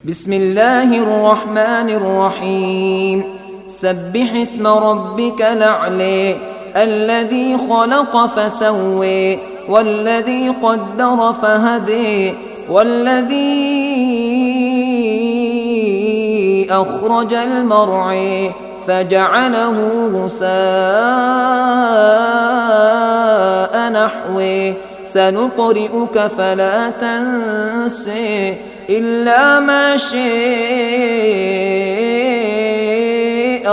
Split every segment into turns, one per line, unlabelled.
بسم الله الرحمن الرحيم سبح اسم ربك الأعلى الذي خلق فسوى والذي قدر فهدى والذي أخرج المرعى فجعله غثاء نحوه سنقرئك فلا تنسى إلا ما شاء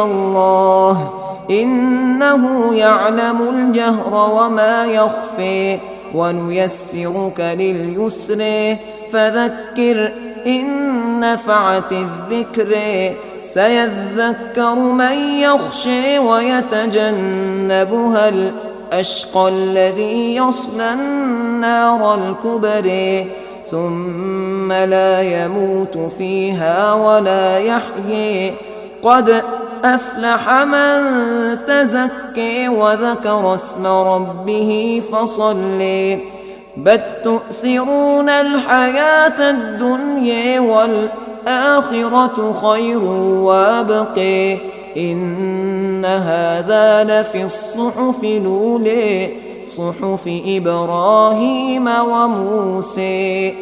الله إنه يعلم الجهر وما يخفى ونيسرك لليسر فذكر إن نفعت الذكر سيذكر من يخشى ويتجنبها الأشقى الذي يصلى النار الكبرى ثم لا يموت فيها ولا يحيى قد أفلح من تزكى وذكر اسم ربه فصلى بل تؤثرون الحياة الدنيا والآخرة خير وابقى إن هذا لفي الصحف الأولى صحف إبراهيم وموسى.